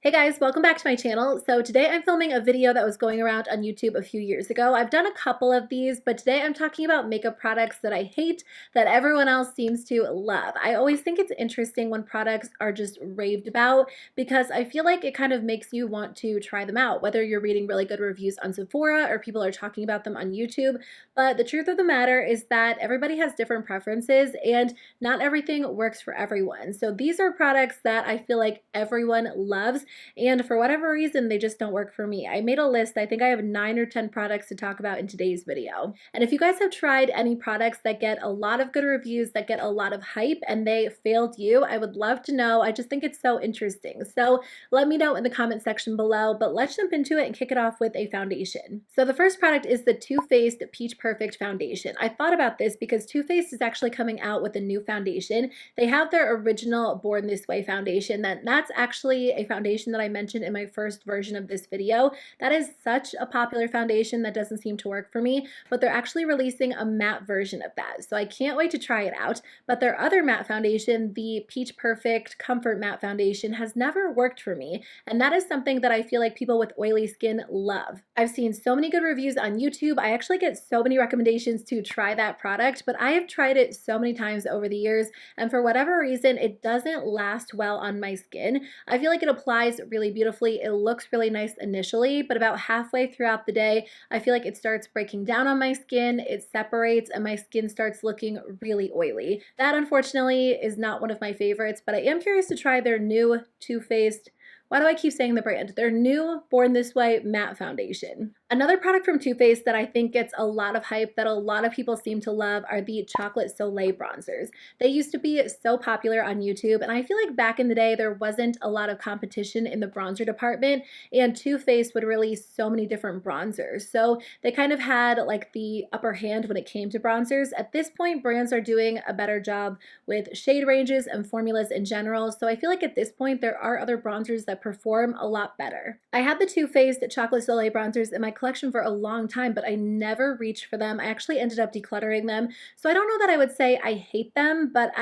Hey guys, welcome back to my channel. So today I'm filming a video that was going around on YouTube a few years ago. I've done a couple of these, but today I'm talking about makeup products that I hate that everyone else seems to love. I always think it's interesting when products are just raved about because I feel like it kind of makes you want to try them out, whether you're reading really good reviews on Sephora or people are talking about them on YouTube. But the truth of the matter is that everybody has different preferences and not everything works for everyone. So these are products that I feel like everyone loves, and for whatever reason, they just don't work for me. I made a list. I think I have 9 or 10 products to talk about in today's video. And if you guys have tried any products that get a lot of good reviews, that get a lot of hype, and they failed you, I would love to know. I just think it's so interesting. So let me know in the comment section below, but let's jump into it and kick it off with a foundation. So the first product is the Too Faced Peach Perfect Foundation. I thought about this because Too Faced is actually coming out with a new foundation. They have their original Born This Way foundation. That's actually a foundation that I mentioned in my first version of this video. That is such a popular foundation that doesn't seem to work for me, but they're actually releasing a matte version of that. So I can't wait to try it out. But their other matte foundation, the Peach Perfect Comfort Matte Foundation, has never worked for me. And that is something that I feel like people with oily skin love. I've seen so many good reviews on YouTube. I actually get so many recommendations to try that product, but I have tried it so many times over the years, and for whatever reason, it doesn't last well on my skin. I feel like it applies really beautifully. It looks really nice initially, but about halfway throughout the day, I feel like it starts breaking down on my skin, it separates, and my skin starts looking really oily. That unfortunately is not one of my favorites, but I am curious to try their new Too Faced, why do I keep saying the brand? Their new Born This Way matte foundation. Another product from Too Faced that I think gets a lot of hype that a lot of people seem to love are the Chocolate Soleil bronzers. They used to be so popular on YouTube, and I feel like back in the day there wasn't a lot of competition in the bronzer department, and Too Faced would release so many different bronzers. So they kind of had like the upper hand when it came to bronzers. At this point, brands are doing a better job with shade ranges and formulas in general, so I feel like at this point there are other bronzers that perform a lot better. I had the Too Faced Chocolate Soleil bronzers in my collection for a long time, but I never reached for them. I actually ended up decluttering them. So I don't know that I would say I hate them, but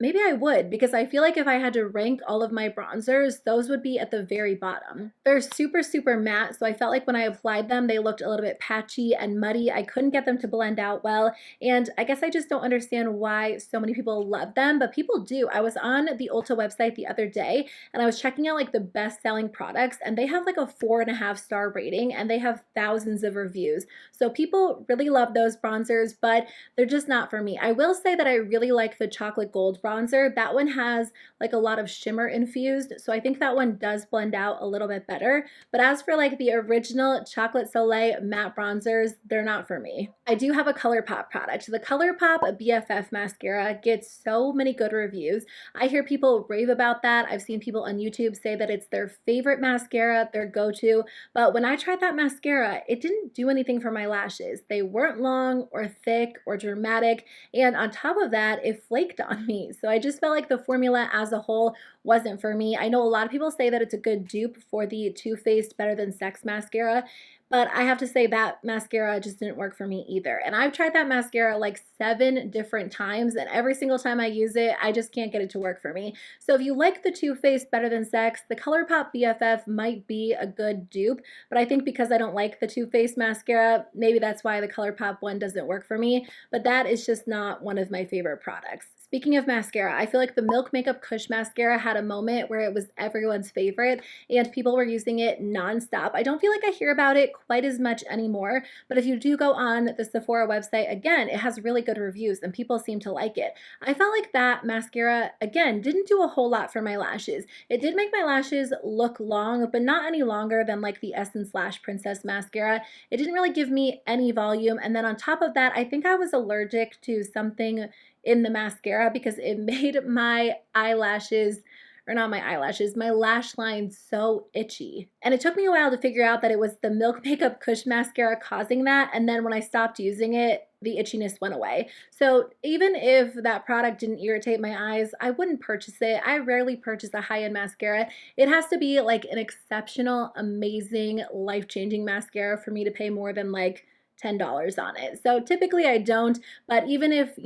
maybe I would, because I feel like if I had to rank all of my bronzers, those would be at the very bottom. They're super, super matte, so I felt like when I applied them, they looked a little bit patchy and muddy. I couldn't get them to blend out well, and I guess I just don't understand why so many people love them, but people do. I was on the Ulta website the other day, and I was checking out like the best-selling products, and they have like a 4.5-star rating, and they have thousands of reviews. So people really love those bronzers, but they're just not for me. I will say that I really like the Chocolate Gold bronzer. That one has like a lot of shimmer infused, so I think that one does blend out a little bit better. But as for like the original Chocolate Soleil matte bronzers, they're not for me. I do have a Colourpop product. The Colourpop BFF mascara gets so many good reviews. I hear people rave about that. I've seen people on YouTube say that it's their favorite mascara, their go-to, but when I tried that mascara, it didn't do anything for my lashes. They weren't long or thick or dramatic, and on top of that, it flaked on me. So I just felt like the formula as a whole wasn't for me. I know a lot of people say that it's a good dupe for the Too Faced Better Than Sex mascara, but I have to say that mascara just didn't work for me either. And I've tried that mascara like 7 different times, and every single time I use it, I just can't get it to work for me. So if you like the Too Faced Better Than Sex, the Colourpop BFF might be a good dupe, but I think because I don't like the Too Faced mascara, maybe that's why the Colourpop one doesn't work for me, but that is just not one of my favorite products. Speaking of mascara, I feel like the Milk Makeup Kush mascara had a moment where it was everyone's favorite and people were using it nonstop. I don't feel like I hear about it quite as much anymore, but if you do go on the Sephora website, again, it has really good reviews and people seem to like it. I felt like that mascara, again, didn't do a whole lot for my lashes. It did make my lashes look long, but not any longer than like the Essence Lash Princess mascara. It didn't really give me any volume, and then on top of that, I think I was allergic to something in the mascara because it made my eyelashes, or not my eyelashes, my lash line so itchy. And it took me a while to figure out that it was the Milk Makeup Kush mascara causing that, and then when I stopped using it, the itchiness went away. So even if that product didn't irritate my eyes, I wouldn't purchase it. I rarely purchase a high-end mascara. It has to be like an exceptional, amazing, life-changing mascara for me to pay more than like $10 on it. So typically I don't, but even if,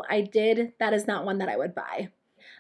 I did, that is not one that I would buy.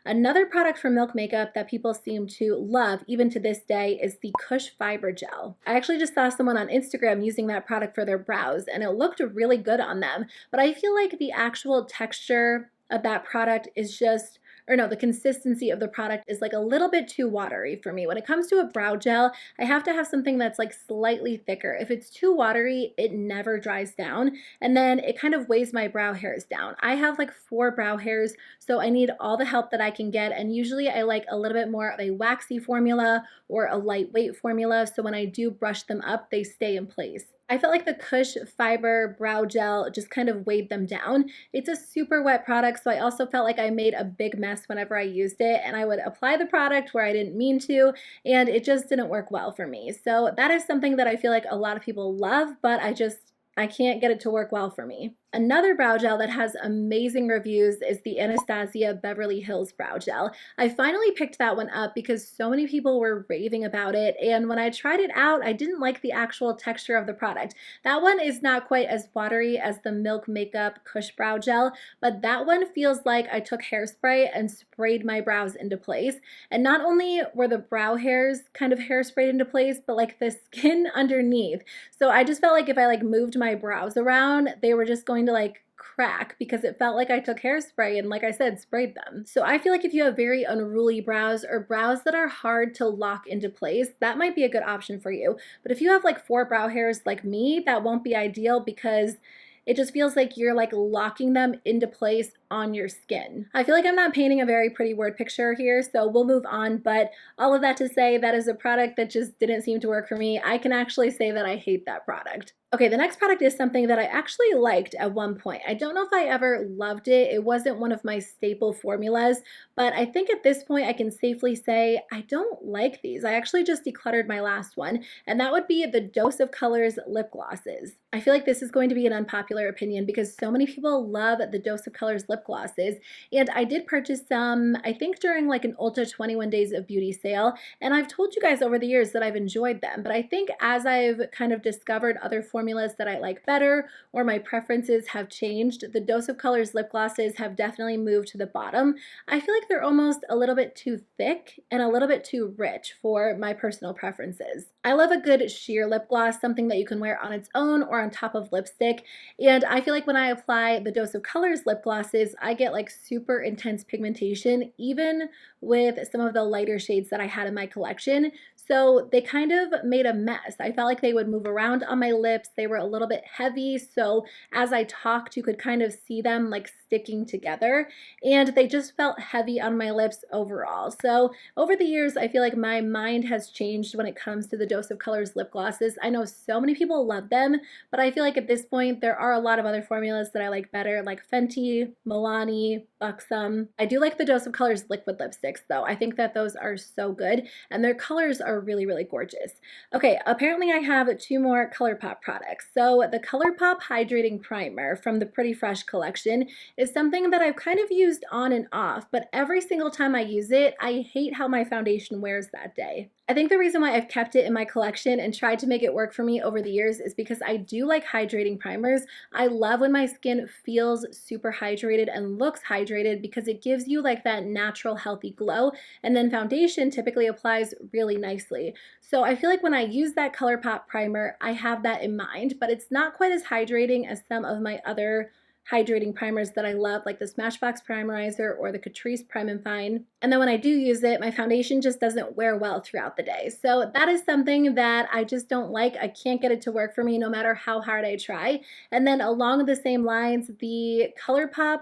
Another product from Milk Makeup that people seem to love even to this day is the Kush Fiber Gel. I actually just saw someone on Instagram using that product for their brows and it looked really good on them, but I feel like the actual texture of that product is just, or no, the consistency of the product is like a little bit too watery for me. When it comes to a brow gel, I have to have something that's like slightly thicker. If it's too watery, it never dries down, and then it kind of weighs my brow hairs down. I have like 4 brow hairs, so I need all the help that I can get, and usually I like a little bit more of a waxy formula or a lightweight formula, so when I do brush them up, they stay in place. I felt like the Kush Fiber Brow Gel just kind of weighed them down. It's a super wet product, so I also felt like I made a big mess whenever I used it, and I would apply the product where I didn't mean to, and it just didn't work well for me. So that is something that I feel like a lot of people love, but I can't get it to work well for me. Another brow gel that has amazing reviews is the Anastasia Beverly Hills Brow Gel. I finally picked that one up because so many people were raving about it, and when I tried it out, I didn't like the actual texture of the product. That one is not quite as watery as the Milk Makeup Kush Brow Gel, but that one feels like I took hairspray and sprayed my brows into place. And not only were the brow hairs kind of hairsprayed into place, but like the skin underneath. So I just felt like if I like moved my brows around, they were just going to like crack because it felt like I took hairspray and, like I said, sprayed them. So I feel like if you have very unruly brows or brows that are hard to lock into place, that might be a good option for you. But if you have like 4 brow hairs like me, that won't be ideal because it just feels like you're like locking them into place on your skin. I feel like I'm not painting a very pretty word picture here, so we'll move on, but all of that to say that is a product that just didn't seem to work for me. I can actually say that I hate that product. Okay, the next product is something that I actually liked at one point. I don't know if I ever loved it. It wasn't one of my staple formulas, but I think at this point I can safely say I don't like these. I actually just decluttered my last one, and that would be the Dose of Colors lip glosses. I feel like this is going to be an unpopular opinion because so many people love the Dose of Colors lip glosses, and I did purchase some, I think during like an Ulta 21 Days of Beauty sale, and I've told you guys over the years that I've enjoyed them, but I think as I've kind of discovered other formulas that I like better or my preferences have changed, the Dose of Colors lip glosses have definitely moved to the bottom. I feel like they're almost a little bit too thick and a little bit too rich for my personal preferences. I love a good sheer lip gloss, something that you can wear on its own or on top of lipstick, and I feel like when I apply the Dose of Colors lip glosses, I get like super intense pigmentation, even with some of the lighter shades that I had in my collection. So they kind of made a mess. I felt like they would move around on my lips. They were a little bit heavy, so as I talked, you could kind of see them like sticking together, and they just felt heavy on my lips overall. So over the years, I feel like my mind has changed when it comes to the Dose of Colors lip glosses. I know so many people love them, but I feel like at this point, there are a lot of other formulas that I like better, like Fenty, Milani, Buxom. I do like the Dose of Colors liquid lipsticks though. I think that those are so good, and their colors are really, really gorgeous. Okay, apparently I have 2 more Colourpop products. So the Colourpop Hydrating Primer from the Pretty Fresh collection is something that I've kind of used on and off, but every single time I use it, I hate how my foundation wears that day. I think the reason why I've kept it in my collection and tried to make it work for me over the years is because I do like hydrating primers. I love when my skin feels super hydrated and looks hydrated because it gives you like that natural healthy glow, and then foundation typically applies really nicely. So I feel like when I use that Colourpop primer, I have that in mind, but it's not quite as hydrating as some of my other hydrating primers that I love, like the Smashbox Primerizer or the Catrice Prime and Fine. And then when I do use it, my foundation just doesn't wear well throughout the day. So that is something that I just don't like. I can't get it to work for me no matter how hard I try. And then along the same lines, the Colourpop,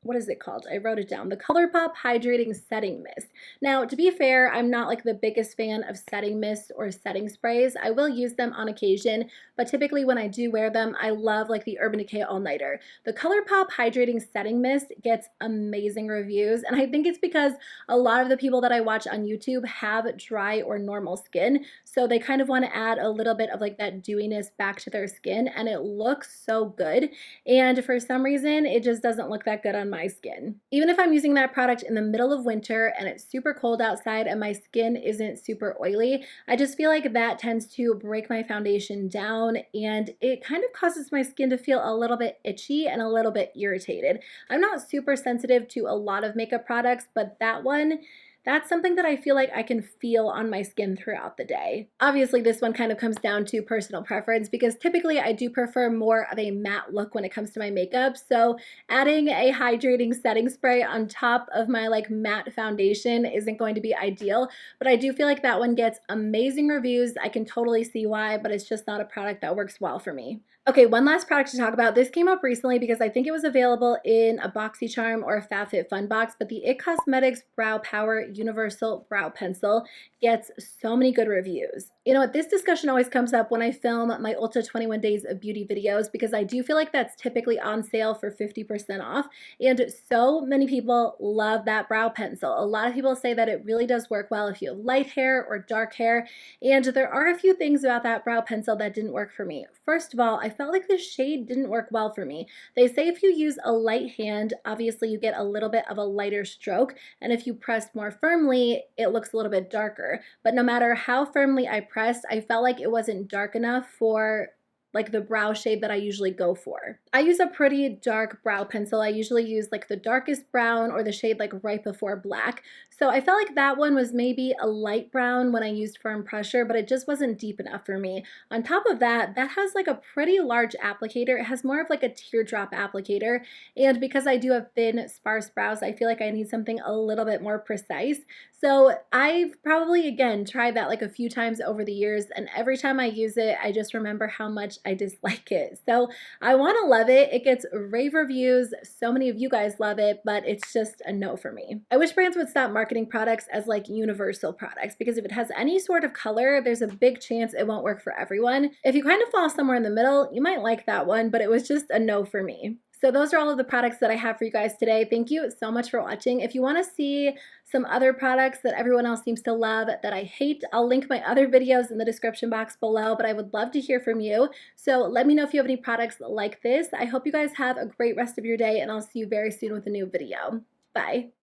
what is it called? I wrote it down. The Colourpop Hydrating Setting Mist. Now, to be fair, I'm not like the biggest fan of setting mists or setting sprays. I will use them on occasion, but typically when I do wear them, I love like the Urban Decay All Nighter. The Colourpop Hydrating Setting Mist gets amazing reviews, and I think it's because a lot of the people that I watch on YouTube have dry or normal skin, so they kind of want to add a little bit of like that dewiness back to their skin, and it looks so good. And for some reason, it just doesn't look that good on my skin. Even if I'm using that product in the middle of winter and it's super cold outside and my skin isn't super oily, I just feel like that tends to break my foundation down and it kind of causes my skin to feel a little bit itchy and a little bit irritated. I'm not super sensitive to a lot of makeup products, but that one, that's something that I feel like I can feel on my skin throughout the day. Obviously, this one kind of comes down to personal preference because typically I do prefer more of a matte look when it comes to my makeup. So adding a hydrating setting spray on top of my like matte foundation isn't going to be ideal, but I do feel like that one gets amazing reviews. I can totally see why, but it's just not a product that works well for me. Okay, one last product to talk about. This came up recently because I think it was available in a BoxyCharm or a FabFitFun box, but the IT Cosmetics Brow Power Universal Brow Pencil gets so many good reviews. You know what, this discussion always comes up when I film my Ulta 21 Days of Beauty videos because I do feel like that's typically on sale for 50% off, and so many people love that brow pencil. A lot of people say that it really does work well if you have light hair or dark hair, and there are a few things about that brow pencil that didn't work for me. First of all, I felt like the shade didn't work well for me. They say if you use a light hand, obviously you get a little bit of a lighter stroke, and if you press more firmly, it looks a little bit darker. But no matter how firmly I pressed, I felt like it wasn't dark enough for like the brow shade that I usually go for. I use a pretty dark brow pencil. I usually use like the darkest brown or the shade like right before black. So I felt like that one was maybe a light brown when I used firm pressure, but it just wasn't deep enough for me. On top of that, that has like a pretty large applicator. It has more of like a teardrop applicator. And because I do have thin, sparse brows, I feel like I need something a little bit more precise. So I've probably, again, tried that like a few times over the years, and every time I use it, I just remember how much I dislike it. So I want to love it. It gets rave reviews. So many of you guys love it, but it's just a no for me. I wish brands would stop marketing products as like universal products, because if it has any sort of color, there's a big chance it won't work for everyone. If you kind of fall somewhere in the middle, you might like that one, but it was just a no for me. So those are all of the products that I have for you guys today. Thank you so much for watching. If you want to see some other products that everyone else seems to love that I hate, I'll link my other videos in the description box below, but I would love to hear from you. So let me know if you have any products like this. I hope you guys have a great rest of your day, and I'll see you very soon with a new video. Bye.